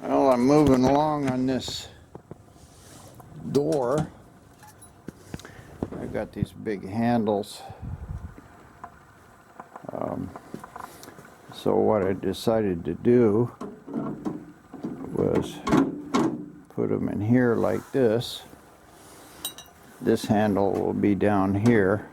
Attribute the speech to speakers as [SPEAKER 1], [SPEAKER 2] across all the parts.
[SPEAKER 1] Well, I'm moving along on this door. I've got these big handles. So what I decided to do was put them in here like this. This handle will be down here.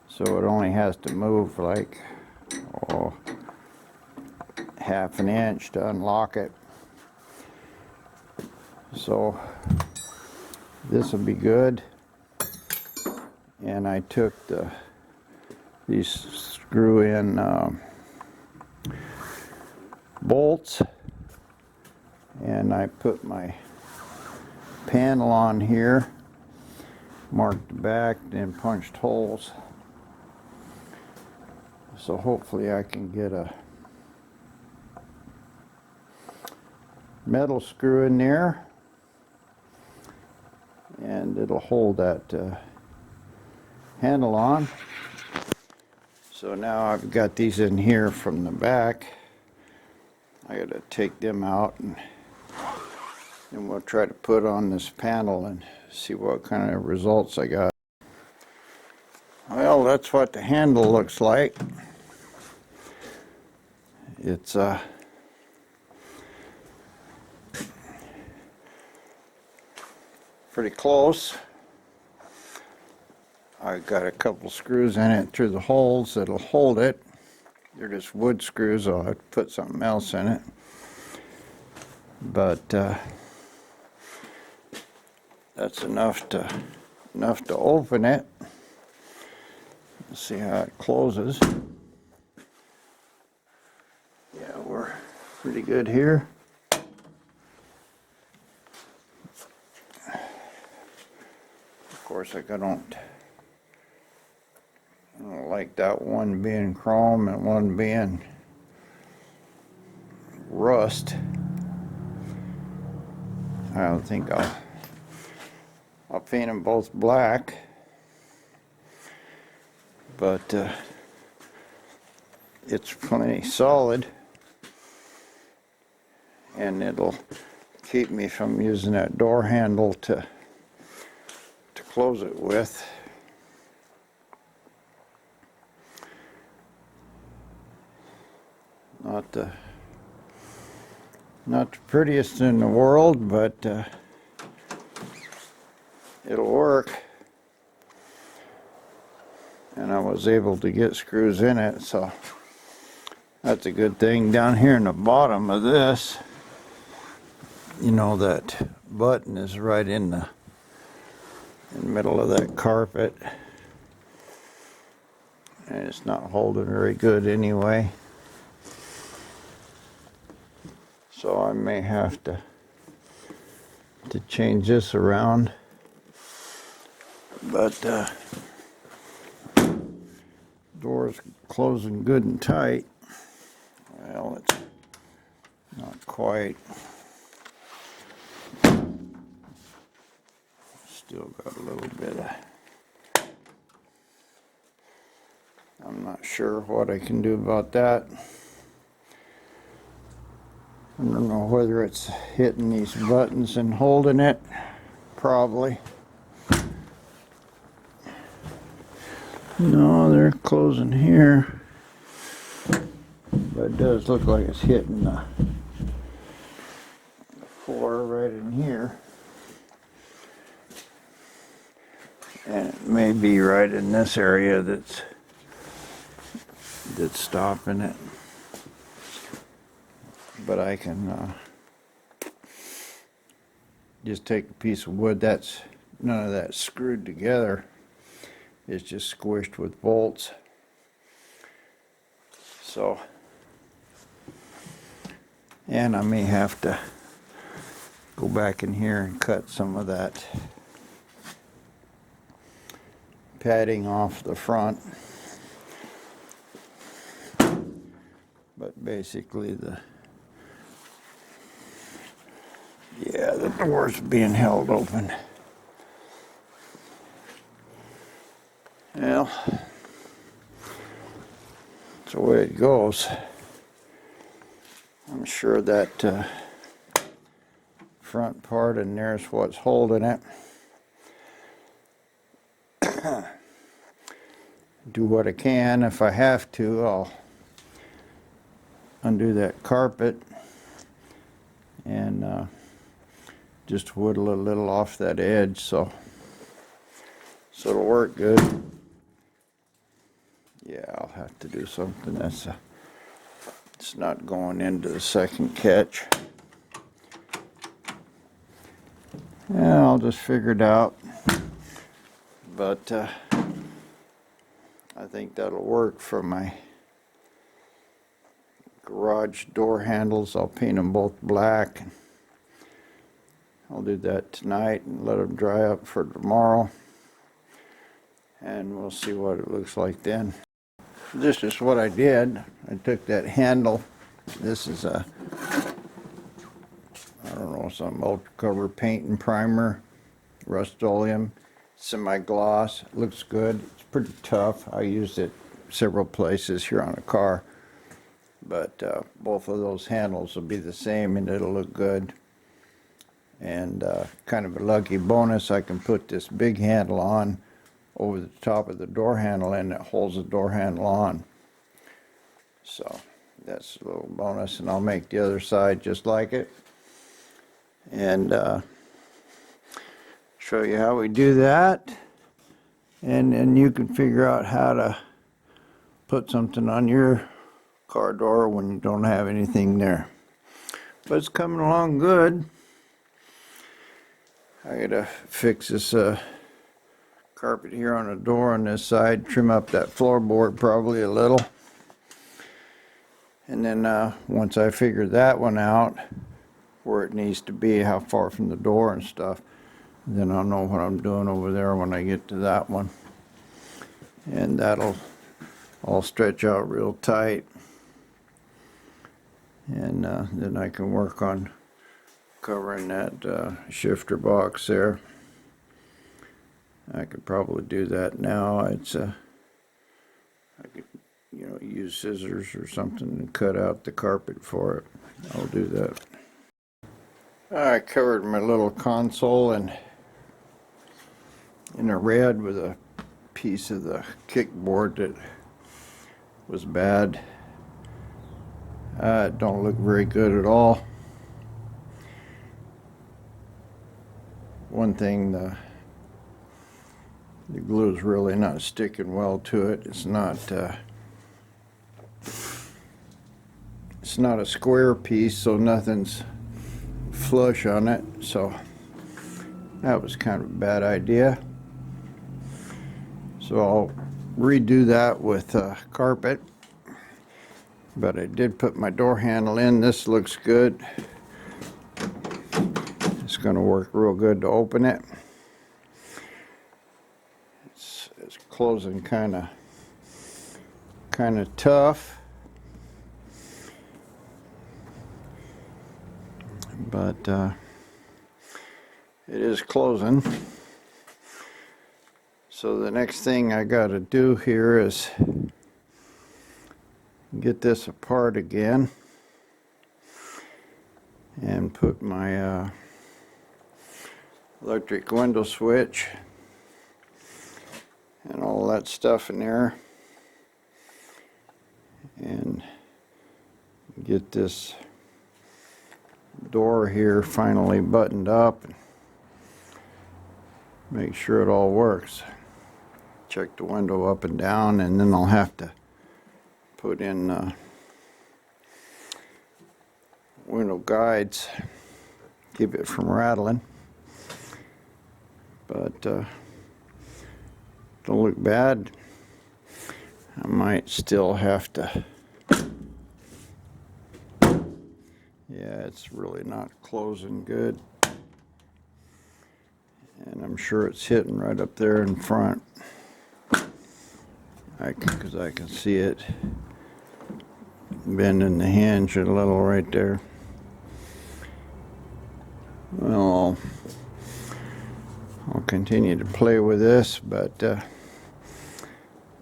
[SPEAKER 1] So it only has to move like half an inch to unlock it. So this will be good. And I took these screw-in bolts, and I put my panel on here, marked the back, then punched holes. So hopefully I can get a metal screw in there, and it'll hold that handle on. So now I've got these in here from the back. I gotta take them out, and then we'll try to put on this panel and see what kind of results I got. Well, that's what the handle looks like. It's pretty close. I got a couple screws in it through the holes that'll hold it. They're just wood screws. I'll have to put something else in it. But that's enough to open it. Let's see how it closes. Yeah, we're pretty good here. Of course, I don't like that one being chrome and one being rust. I don't think I'll paint them both black, but it's plenty solid, and it'll keep me from using that door handle to close it with. Not the prettiest in the world, but it'll work. And I was able to get screws in it, so that's a good thing. Down here in the bottom of this, you know, that button is right in the middle of that carpet, and it's not holding very good anyway. So I may have to change this around, but door's closing good and tight. Well, it's not quite. Still got a little bit of. I'm not sure what I can do about that. I don't know whether it's hitting these buttons and holding it. Probably. No, they're closing here. But it does look like it's hitting the floor right in here. And it may be right in this area that's stopping it. But I can just take a piece of wood. That's none of that screwed together. It's just squished with bolts. So, and I may have to go back in here and cut some of that padding off the front. But basically the door's being held open. Well, that's the way it goes. I'm sure that front part in there is what's holding it. Do what I can. If I have to, I'll undo that carpet and just whittle a little off that edge so it'll work good. Yeah, I'll have to do something. It's not going into the second catch. Yeah, I'll just figure it out. But I think that'll work for my garage door handles. I'll paint them both black. I'll do that tonight and let them dry up for tomorrow. And we'll see what it looks like then. This is what I did. I took that handle. This is a, I don't know, some ultra cover paint and primer, Rust-Oleum, semi-gloss. It looks good. It's pretty tough. I used it several places here on a car. But both of those handles will be the same and it'll look good. And kind of a lucky bonus, I can put this big handle on over the top of the door handle and it holds the door handle on. So that's a little bonus, and I'll make the other side just like it and show you how we do that, and then you can figure out how to put something on your car door when you don't have anything there. But it's coming along good. I gotta fix this carpet here on the door on this side, trim up that floorboard probably a little, and then once I figure that one out, where it needs to be, how far from the door and stuff, then I'll know what I'm doing over there when I get to that one, and that'll all stretch out real tight, and then I can work on covering that shifter box there. I could probably do that now. I could, use scissors or something and cut out the carpet for it. I'll do that. I covered my little console in a red with a piece of the kickboard that was bad. It don't look very good at all. One thing, the glue is really not sticking well to it. It's not a square piece, so nothing's flush on it. So that was kind of a bad idea. So I'll redo that with carpet. But I did put my door handle in. This looks good. It's going to work real good to open it. It's closing kind of tough, but it is closing. So the next thing I got to do here is get this apart again and put my electric window switch and all that stuff in there, and get this door here finally buttoned up, make sure it all works. Check the window up and down, and then I'll have to put in window guides, keep it from rattling. But don't look bad. I might still have to, yeah, it's really not closing good, and I'm sure it's hitting right up there in front, because I can see it bending the hinge a little right there. Well, I'll continue to play with this, but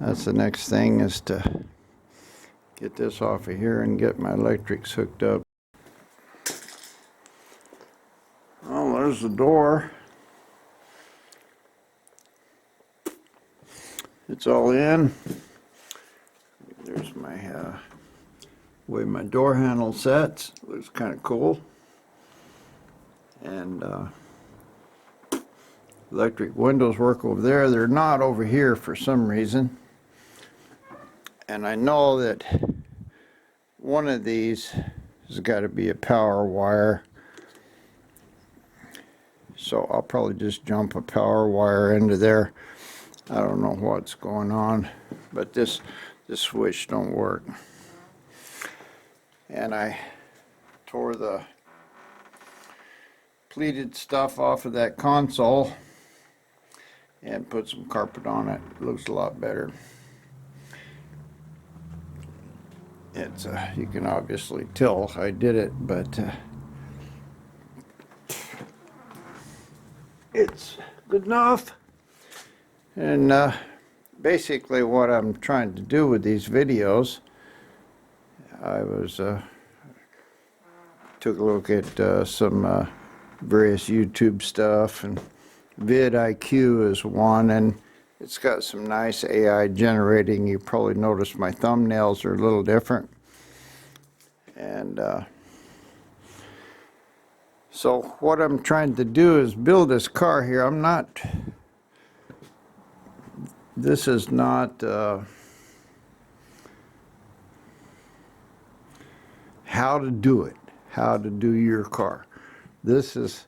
[SPEAKER 1] that's the next thing, is to get this off of here and get my electrics hooked up. there's the door. It's all in. There's my way my door handle sets. Looks kind of cool. And electric windows work over there. They're not over here for some reason. And I know that one of these has got to be a power wire. So I'll probably just jump a power wire into there. I don't know what's going on, but this switch don't work. And I tore the pleated stuff off of that console and put some carpet on it. It looks a lot better. It's you can obviously tell I did it, but it's good enough. And basically what I'm trying to do with these videos, I was took a look at some various YouTube stuff, and vidIQ is one, and it's got some nice AI generating. You probably noticed my thumbnails are a little different. And so what I'm trying to do is build this car here. This is not how to do it, how to do your car. This is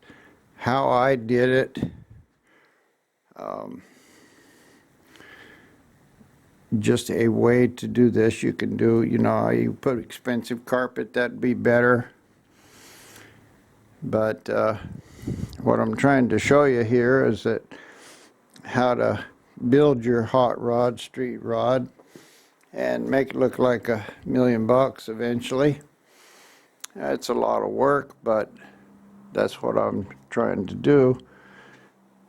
[SPEAKER 1] how I did it. Just a way to do this. You can do, you know, you put expensive carpet, that'd be better. But what I'm trying to show you here is that how to build your hot rod, street rod, and make it look like $1,000,000 eventually. It's a lot of work, but that's what I'm trying to do.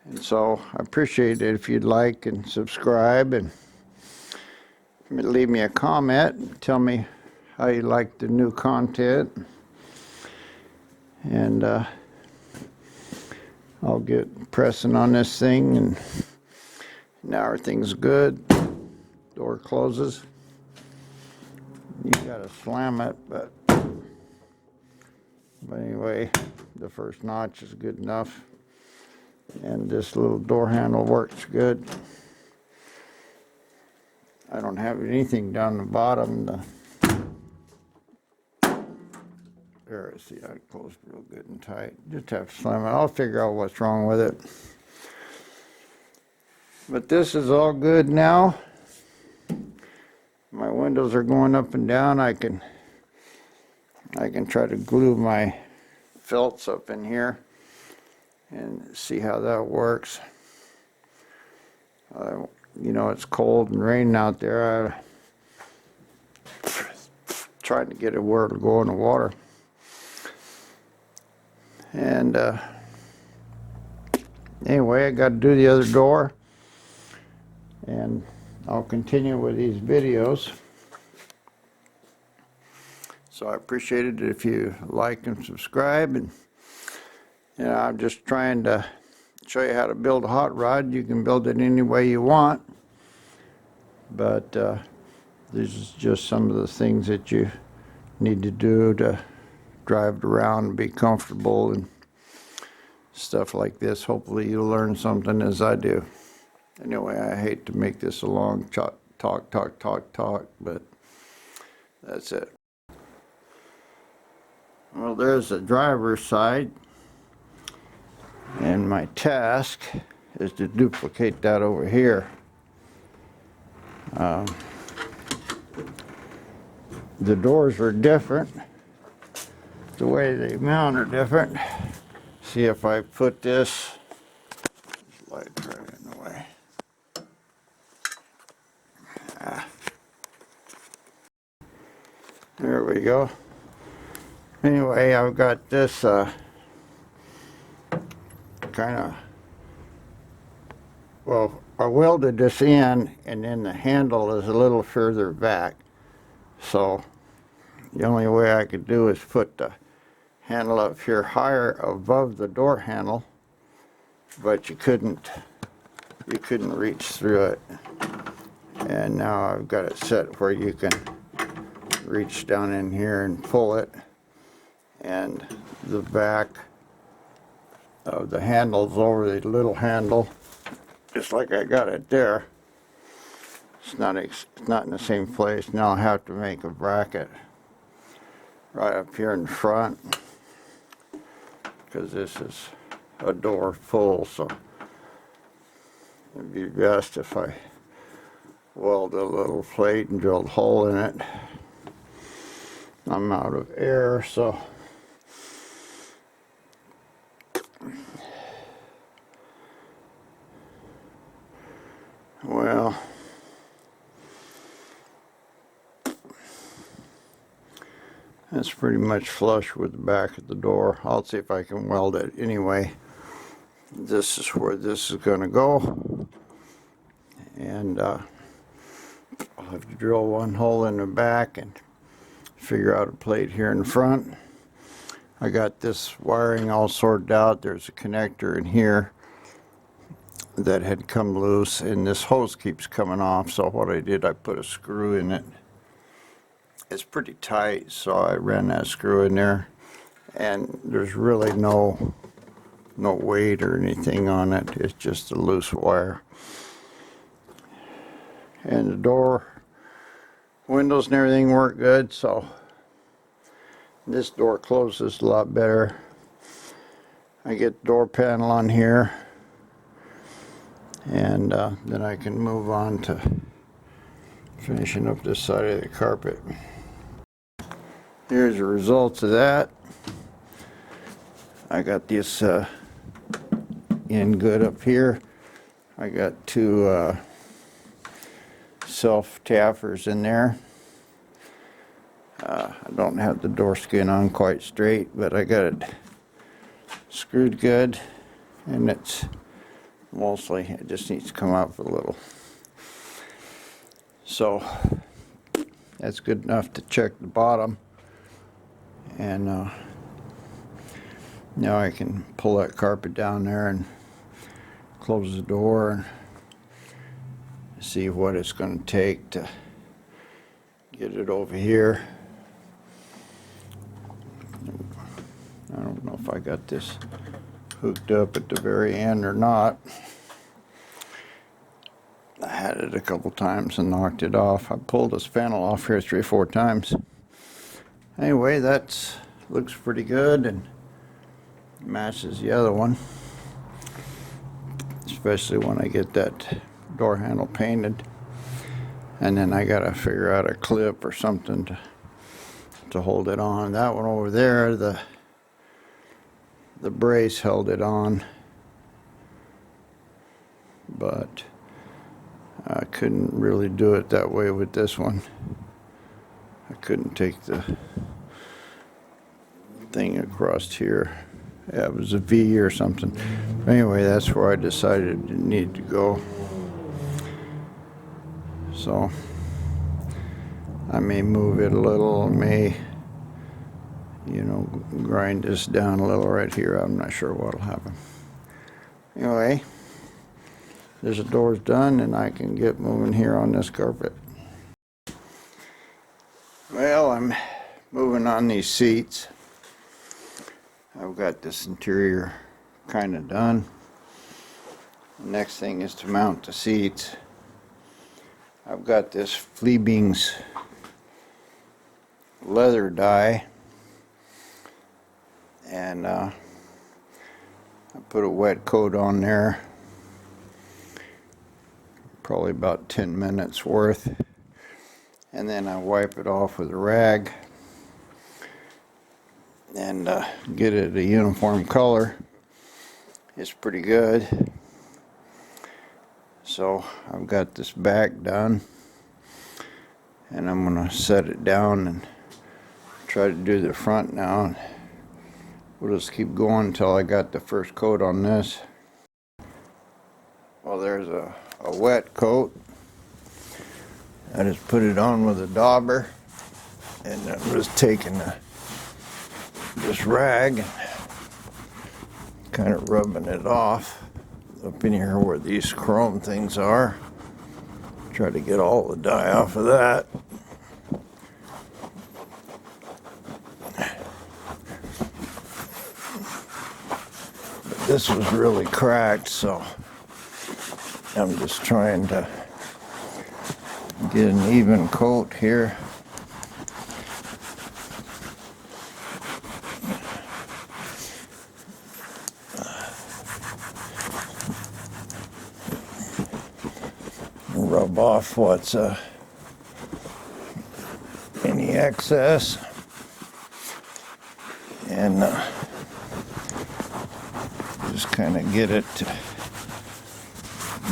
[SPEAKER 1] And so I appreciate it if you'd like and subscribe, and leave me a comment and tell me how you like the new content. And I'll get pressing on this thing, and now everything's good. Door closes. You gotta slam it, but anyway, the first notch is good enough, and this little door handle works good. I don't have anything down the bottom. There, see, I closed real good and tight. Just have to slam it. I'll figure out what's wrong with it. But this is all good now. My windows are going up and down. I can try to glue my felts up in here and see how that works. You know, it's cold and raining out there. I'm trying to get it where it'll go in the water. And anyway, I got to do the other door, and I'll continue with these videos. So I appreciate it if you like and subscribe. And you know, I'm just trying to show you how to build a hot rod. You can build it any way you want, but this is just some of the things that you need to do to drive it around and be comfortable and stuff like this. Hopefully you'll learn something as I do. Anyway, I hate to make this a long talk, but that's it. Well, there's the driver's side, and my task is to duplicate that over here. The doors are different. The way they mount are different. See if I put this light right in the way. There we go. Anyway, I've got this kind of, well, I welded this in, and then the handle is a little further back. So the only way I could do is put the handle up here higher above the door handle, but you couldn't reach through it. And now I've got it set where you can reach down in here and pull it, and the back of the handle's over the little handle, just like I got it there. It's not in the same place. Now I have to make a bracket right up here in front, because this is a door pull, so it'd be best if I weld a little plate and drilled a hole in it. I'm out of air, so well, that's pretty much flush with the back of the door. I'll see if I can weld it anyway. This is where this is going to go, and I'll have to drill one hole in the back and figure out a plate here in front. I got this wiring all sorted out. There's a connector in here that had come loose, and this hose keeps coming off, so what I did, I put a screw in it. It's pretty tight, so I ran that screw in there, and there's really no weight or anything on it. It's just a loose wire. And the door windows and everything work good, so this door closes a lot better. I get the door panel on here, and then I can move on to finishing up this side of the carpet. Here's the results of that. I got this in good up here. I got two self taffers in there. I don't have the door skin on quite straight, but I got it screwed good, and it's mostly, it just needs to come up a little. So that's good enough to check the bottom, and now I can pull that carpet down there and close the door and see what it's going to take to get it over here. I don't know if I got this hooked up at the very end or not. I had it a couple times and knocked it off. I pulled this panel off here 3 or 4 times. Anyway, that looks pretty good and matches the other one, especially when I get that door handle painted. And then I gotta figure out a clip or something to hold it on. That one over there, the brace held it on, but I couldn't really do it that way with this one. I couldn't take the thing across here. Yeah, it was a V or something. Anyway, that's where I decided it needed to go. So I may move it a little, may, grind this down a little right here. I'm not sure what'll happen. Anyway, this door's done, and I can get moving here on this carpet. Well, I'm moving on these seats. I've got this interior kind of done. The next thing is to mount the seats. I've got this Fleabings leather die, and I put a wet coat on there, probably about 10 minutes worth, and then I wipe it off with a rag and get it a uniform color. It's pretty good. So I've got this back done, and I'm going to set it down and try to do the front now. We'll just keep going until I got the first coat on this. Well, there's a wet coat. I just put it on with a dauber, and it was taking the this rag, kind of rubbing it off up in here where these chrome things are. Try to get all the dye off of that. But this was really cracked, so I'm just trying to get an even coat here. Rub off what's any excess, and just kind of get it to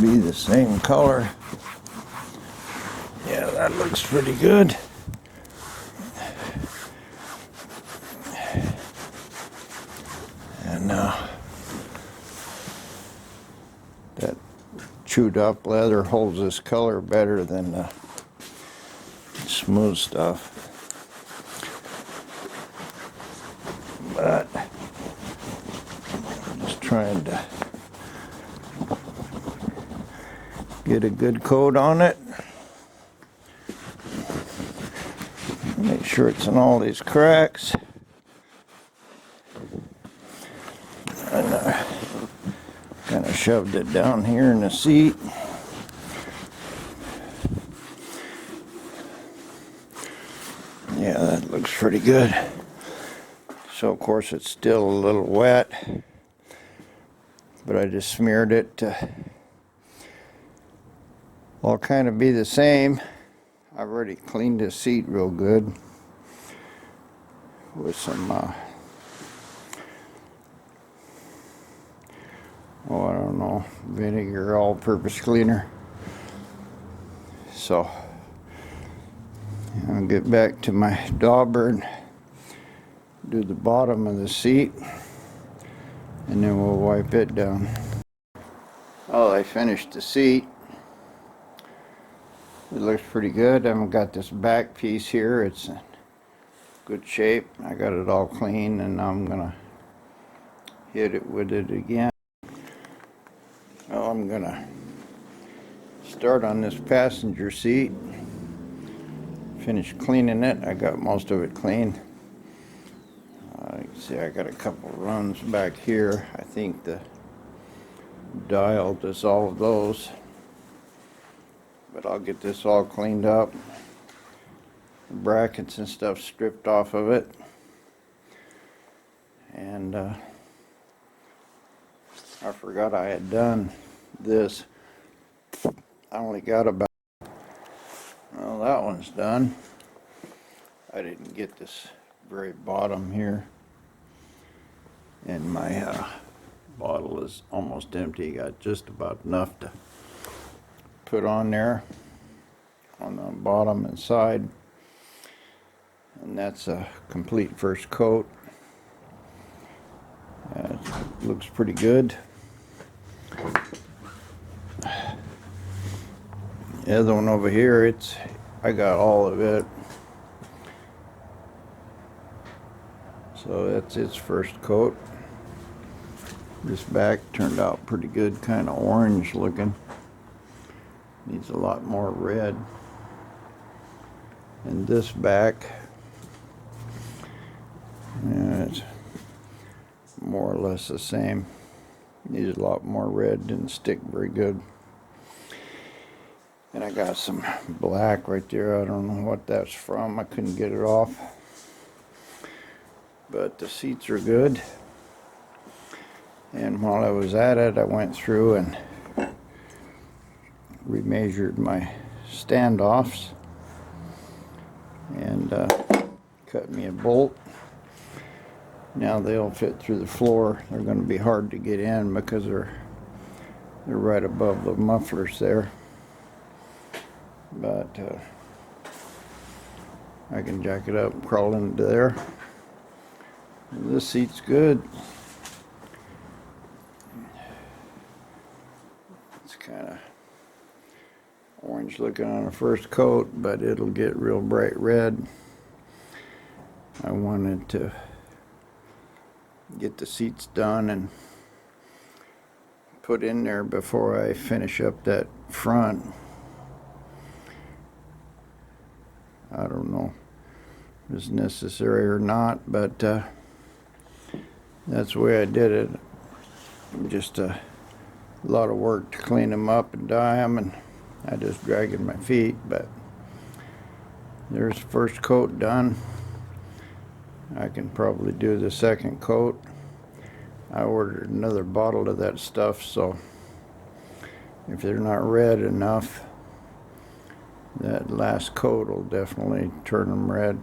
[SPEAKER 1] be the same color. Yeah, that looks pretty good. And that chewed up leather holds this color better than the smooth stuff. But I'm just trying to get a good coat on it. Make sure it's in all these cracks. And kind of shoved it down here in the seat. Yeah, that looks pretty good. So of course it's still a little wet, but I just smeared it to all kind of be the same. I've already cleaned this seat real good with some oh, I don't know, vinegar all-purpose cleaner. So I'll get back to my dauber and do the bottom of the seat, and then we'll wipe it down. Oh, I finished the seat. It looks pretty good. I've got this back piece here. It's in good shape. I got it all clean, and now I'm gonna hit it with it again. Well, I'm gonna start on this passenger seat. Finish cleaning it. I got most of it clean. You can see I got a couple runs back here. I think the dye will dissolve those. But I'll get this all cleaned up. The brackets and stuff stripped off of it. And I forgot I had done this. I only got about, well, that one's done. I didn't get this very bottom here. And my bottle is almost empty. Got just about enough to put on there on the bottom and side. And that's a complete first coat. It looks pretty good. The other one over here, I got all of it. So that's its first coat. This back turned out pretty good, kind of orange looking. Needs a lot more red. And this back, it's more or less the same. Needs a lot more red, didn't stick very good. And I got some black right there. I don't know what that's from. I couldn't get it off. But the seats are good. And while I was at it, I went through and remeasured my standoffs and cut me a bolt. Now they'll fit through the floor. They're going to be hard to get in because they're right above the mufflers there. But I can jack it up and crawl into there. This seat's good. It's kind of orange looking on the first coat, but it'll get real bright red. I wanted to get the seats done and put in there before I finish up that front. I don't know if it's necessary or not, but that's the way I did it. Just a lot of work to clean them up and dye them, and I just dragging my feet. But there's the first coat done. I can probably do the second coat. I ordered another bottle of that stuff, so if they're not red enough, that last coat will definitely turn them red.